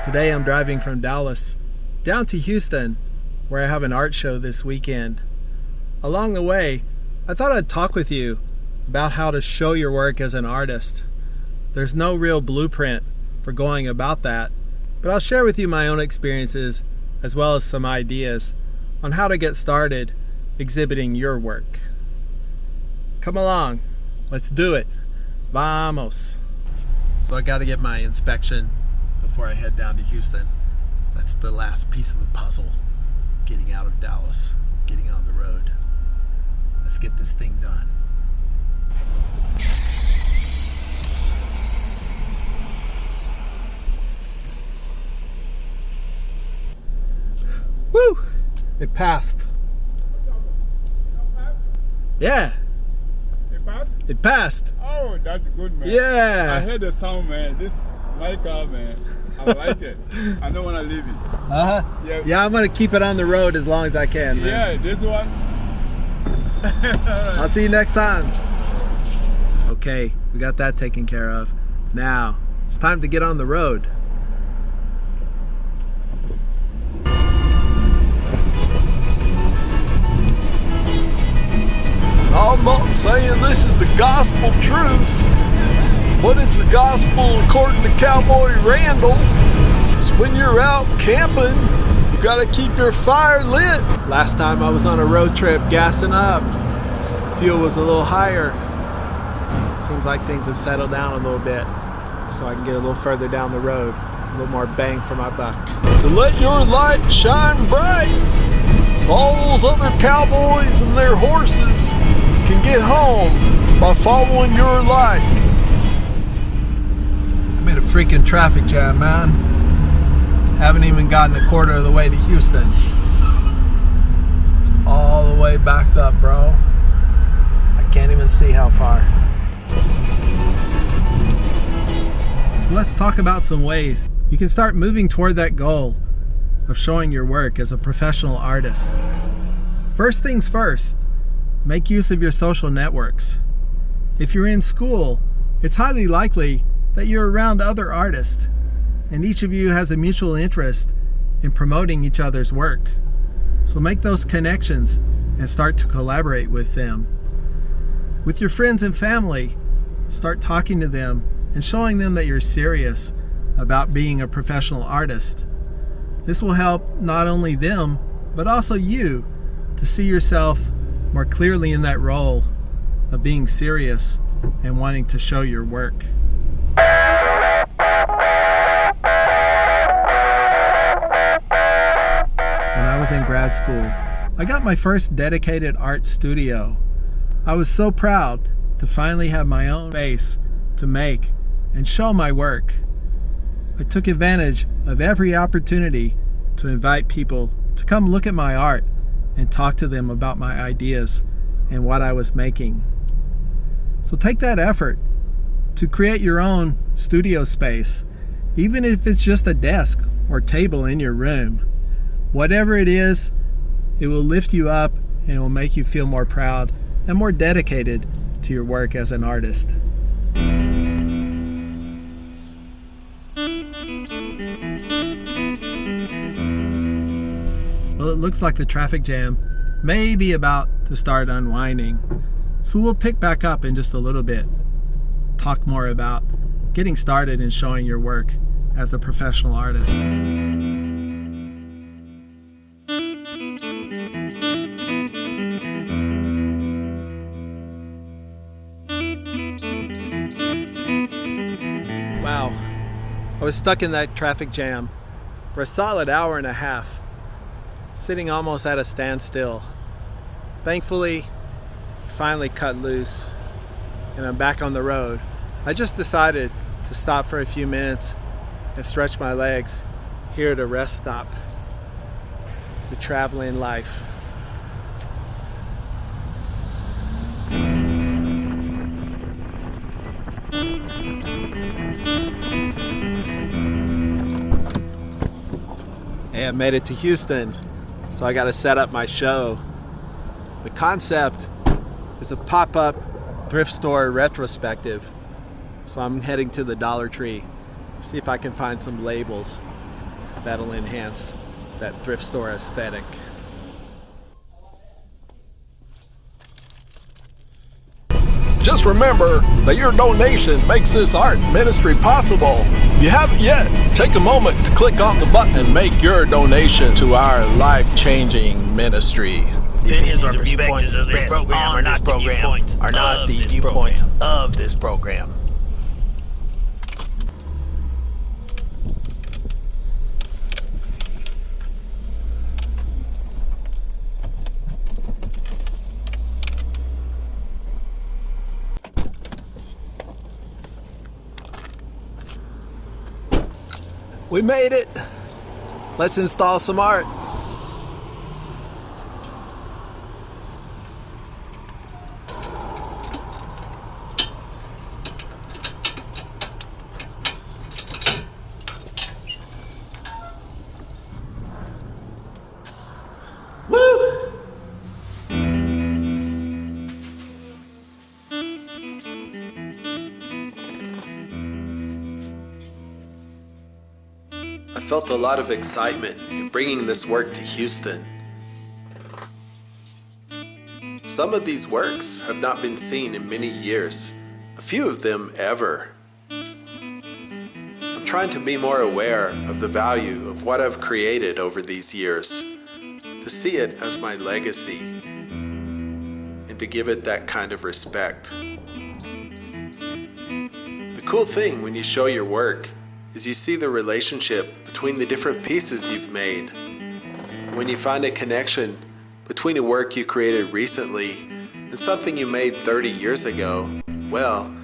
Today I'm driving from Dallas down to Houston, where I have an art show this weekend. Along the way, I thought I'd talk with you about how to show your work as an artist. There's no real blueprint for going about that, but I'll share with you my own experiences as well as some ideas on how to get started exhibiting your work. Come along, let's do it. Vamos. So I got to get my inspection before I head down to Houston. That's the last piece of the puzzle. Getting out of Dallas, getting on the road. Let's get this thing done. Woo! It passed. Yeah. It passed? It passed. Oh, that's good, man. Yeah. I heard the sound, man. This my car, man. I like it. I don't want to leave it. Uh-huh. Yeah, I'm going to keep it on the road as long as I can, man. Yeah, this one. I'll see you next time. Okay, we got that taken care of. Now, it's time to get on the road. I'm not saying this is the gospel truth, but it's the gospel according to Cowboy Randall. So when you're out camping, you gotta keep your fire lit. Last time I was on a road trip gassing up, fuel was a little higher. Seems like things have settled down a little bit, so I can get a little further down the road, a little more bang for my buck. To let your light shine bright, so all those other cowboys and their horses can get home by following your light. I'm in a freaking traffic jam, man. Haven't even gotten a quarter of the way to Houston. It's all the way backed up, bro. I can't even see how far. So let's talk about some ways you can start moving toward that goal of showing your work as a professional artist. First things first, make use of your social networks. If you're in school, it's highly likely that you're around other artists, and each of you has a mutual interest in promoting each other's work. So make those connections and start to collaborate with them. With your friends and family, start talking to them and showing them that you're serious about being a professional artist. This will help not only them, but also you to see yourself more clearly in that role of being serious and wanting to show your work. When I was in grad school, I got my first dedicated art studio. I was so proud to finally have my own space to make and show my work. I took advantage of every opportunity to invite people to come look at my art and talk to them about my ideas and what I was making. So take that effort to create your own studio space, even if it's just a desk or table in your room. Whatever it is, it will lift you up and it will make you feel more proud and more dedicated to your work as an artist. Well, it looks like the traffic jam may be about to start unwinding, so we'll pick back up in just a little bit. Talk more about getting started in showing your work as a professional artist. Wow, I was stuck in that traffic jam for a solid hour and a half, sitting almost at a standstill. Thankfully, it finally cut loose and I'm back on the road. I just decided to stop for a few minutes and stretch my legs here at a rest stop. The traveling life. Hey, I made it to Houston, so I gotta set up my show. The concept is a pop-up thrift store retrospective. So I'm heading to the Dollar Tree, see if I can find some labels that'll enhance that thrift store aesthetic. Just remember that your donation makes this art ministry possible. If you haven't yet, take a moment to click on the button and make your donation to our life-changing ministry. The opinions or viewpoints of this program are not the viewpoints of this program. We made it. Let's install some art. I felt a lot of excitement in bringing this work to Houston. Some of these works have not been seen in many years, a few of them ever. I'm trying to be more aware of the value of what I've created over these years, to see it as my legacy, and to give it that kind of respect. The cool thing when you show your work is you see the relationship between the different pieces you've made. When you find a connection between a work you created recently and something you made 30 years ago, well,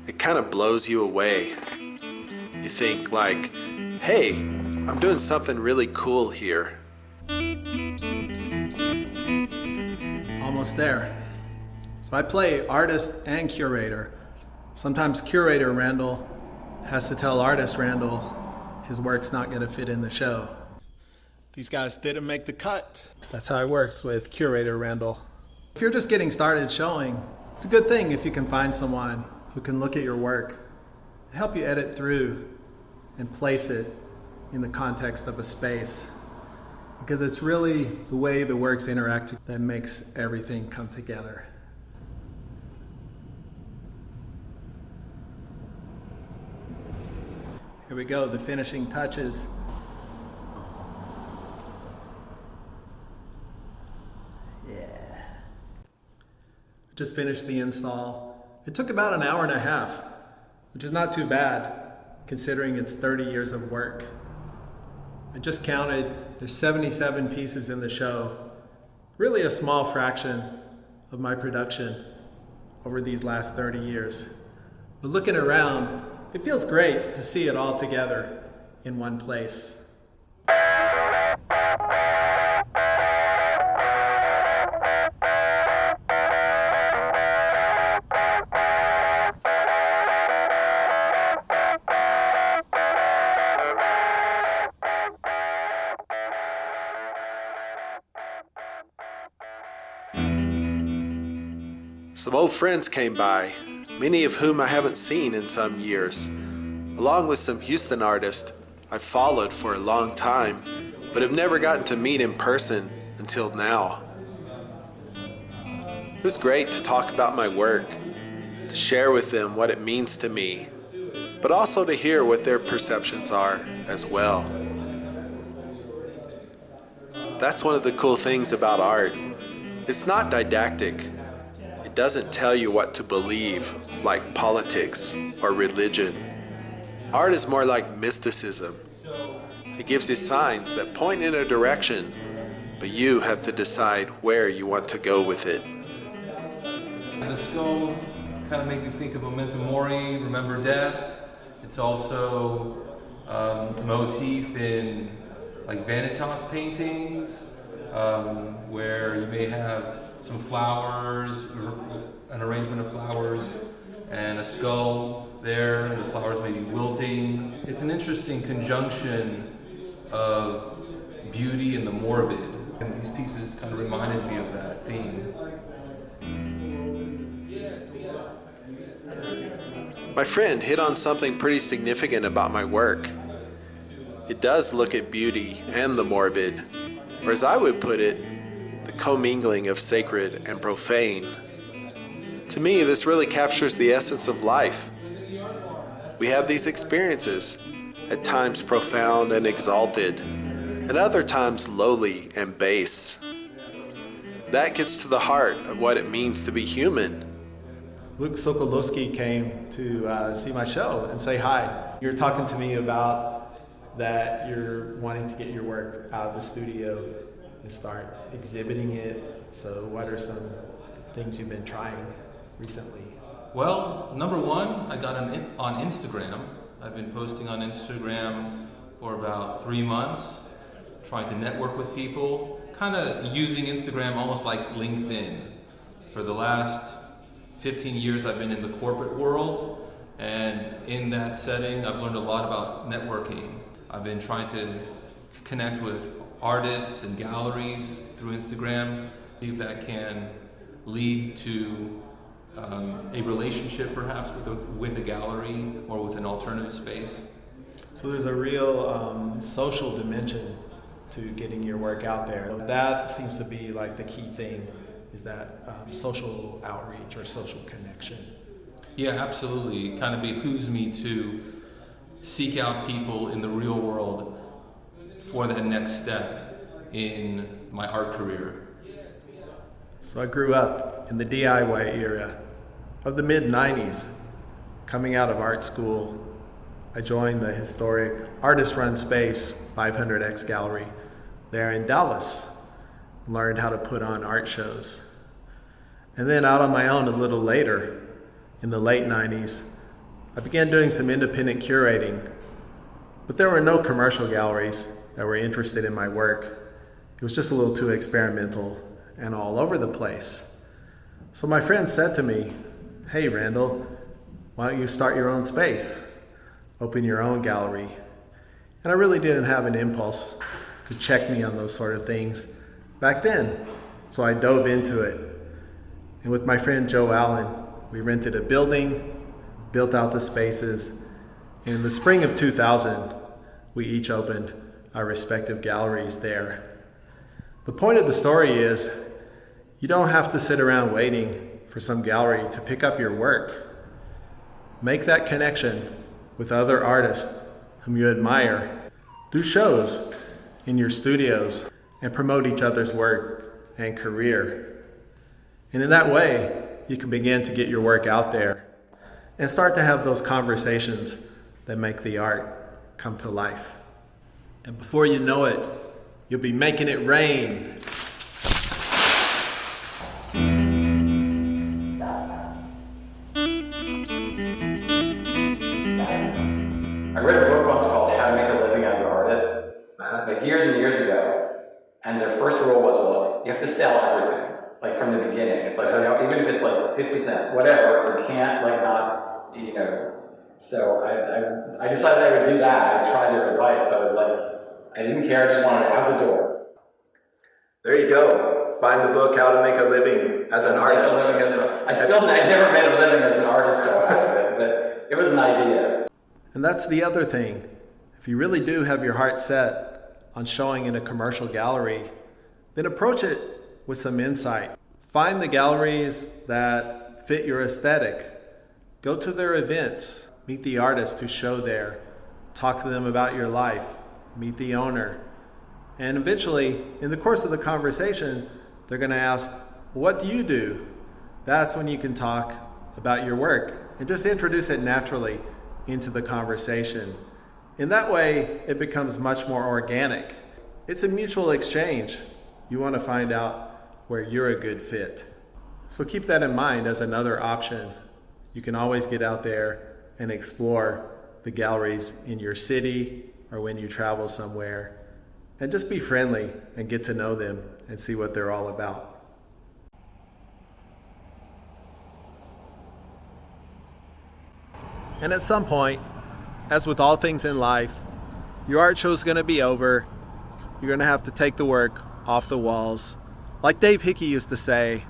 it kind of blows you away. You think like, hey, I'm doing something really cool here. Almost there. So I play artist and curator. Sometimes curator Randall has to tell artist Randall his work's not going to fit in the show. These guys didn't make the cut. That's how it works with curator Randall. If you're just getting started showing, it's a good thing if you can find someone who can look at your work and help you edit through and place it in the context of a space. Because it's really the way the works interact that makes everything come together. Here we go, the finishing touches. Yeah. Just finished the install. It took about an hour and a half, which is not too bad considering it's 30 years of work. I just counted, there's 77 pieces in the show. Really a small fraction of my production over these last 30 years. But looking around, it feels great to see it all together in one place. Some old friends came by, many of whom I haven't seen in some years, along with some Houston artists I've followed for a long time, but have never gotten to meet in person until now. It was great to talk about my work, to share with them what it means to me, but also to hear what their perceptions are as well. That's one of the cool things about art. It's not didactic. It doesn't tell you what to believe, like politics or religion. Art is more like mysticism. It gives you signs that point in a direction, but you have to decide where you want to go with it. The skulls kind of make me think of memento mori, remember death. It's also a motif in like vanitas paintings, where you may have some flowers, an arrangement of flowers, and a skull there, and the flowers may be wilting. It's an interesting conjunction of beauty and the morbid, and these pieces kind of reminded me of that theme. My friend hit on something pretty significant about my work. It does look at beauty and the morbid, or as I would put it, the commingling of sacred and profane. To me, this really captures the essence of life. We have these experiences, at times profound and exalted, and other times lowly and base. That gets to the heart of what it means to be human. Luke Sokolowski came to see my show and say hi. You're talking to me about that you're wanting to get your work out of the studio and start exhibiting it. So what are some things you've been trying recently? Well, number one, I got on Instagram. I've been posting on Instagram for about 3 months, trying to network with people, kind of using Instagram almost like LinkedIn. For the last 15 years, I've been in the corporate world, and in that setting, I've learned a lot about networking. I've been trying to connect with artists and galleries through Instagram, see if that can lead to a relationship perhaps with a gallery or with an alternative space. So there's a real social dimension to getting your work out there. That seems to be like the key thing, is that social outreach or social connection. Yeah, absolutely. It kind of behooves me to seek out people in the real world for that next step in my art career. So I grew up in the DIY era of the mid-90s. Coming out of art school, I joined the historic artist-run space 500X Gallery there in Dallas, learned how to put on art shows. And then out on my own a little later, in the late 90s, I began doing some independent curating, but there were no commercial galleries that were interested in my work. It was just a little too experimental and all over the place. So my friend said to me, "Hey Randall, why don't you start your own space? Open your own gallery." And I really didn't have an impulse to check me on those sort of things back then. So I dove into it. And with my friend Joe Allen, we rented a building, built out the spaces. And in the spring of 2000, we each opened our respective galleries there. The point of the story is, you don't have to sit around waiting for some gallery to pick up your work. Make that connection with other artists whom you admire. Do shows in your studios and promote each other's work and career. And in that way, you can begin to get your work out there and start to have those conversations that make the art come to life. And before you know it, you'll be making it rain. I read a book once called How to Make a Living as an Artist, like years and years ago. And their first rule was, well, you have to sell everything, like from the beginning. It's like, you know, even if it's like 50 cents, whatever, you can't like not, you know. So I decided I would do that. I tried their advice. So I was like, I didn't care, I just wanted it out the door. There you go. Find the book, How to Make a Living as an Artist. I never made a living as an artist though, but it was an idea. And that's the other thing. If you really do have your heart set on showing in a commercial gallery, then approach it with some insight. Find the galleries that fit your aesthetic. Go to their events. Meet the artists who show there. Talk to them about your life. Meet the owner. And eventually, in the course of the conversation, they're going to ask, "What do you do?" That's when you can talk about your work and just introduce it naturally into the conversation. In that way, it becomes much more organic. It's a mutual exchange. You want to find out where you're a good fit. So keep that in mind as another option. You can always get out there and explore the galleries in your city or when you travel somewhere. And just be friendly and get to know them and see what they're all about. And at some point, as with all things in life, your art show is going to be over. You're going to have to take the work off the walls. Like Dave Hickey used to say,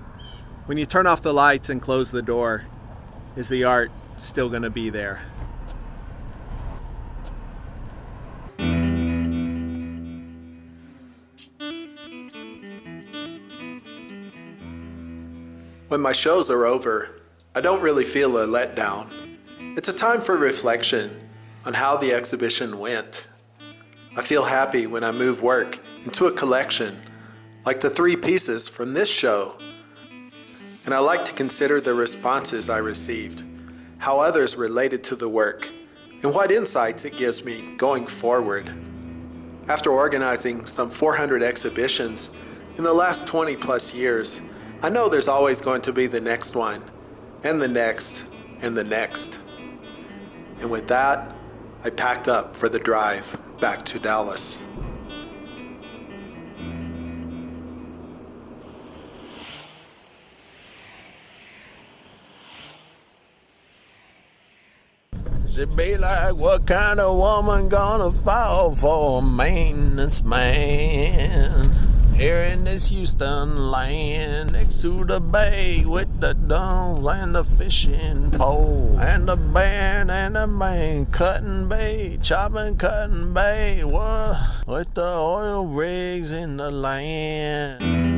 when you turn off the lights and close the door, is the art still going to be there? When my shows are over, I don't really feel a letdown. It's a time for reflection on how the exhibition went. I feel happy when I move work into a collection, like the 3 pieces from this show. And I like to consider the responses I received, how others related to the work, and what insights it gives me going forward. After organizing some 400 exhibitions in the last 20 plus years, I know there's always going to be the next one, and the next, and the next. And with that, I packed up for the drive back to Dallas. It be like, what kind of woman gonna fall for a maintenance man? Here in this Houston land, next to the bay with the dunes and the fishing poles, and the band and the man cutting bait, chopping, cutting bait, what? With the oil rigs in the land.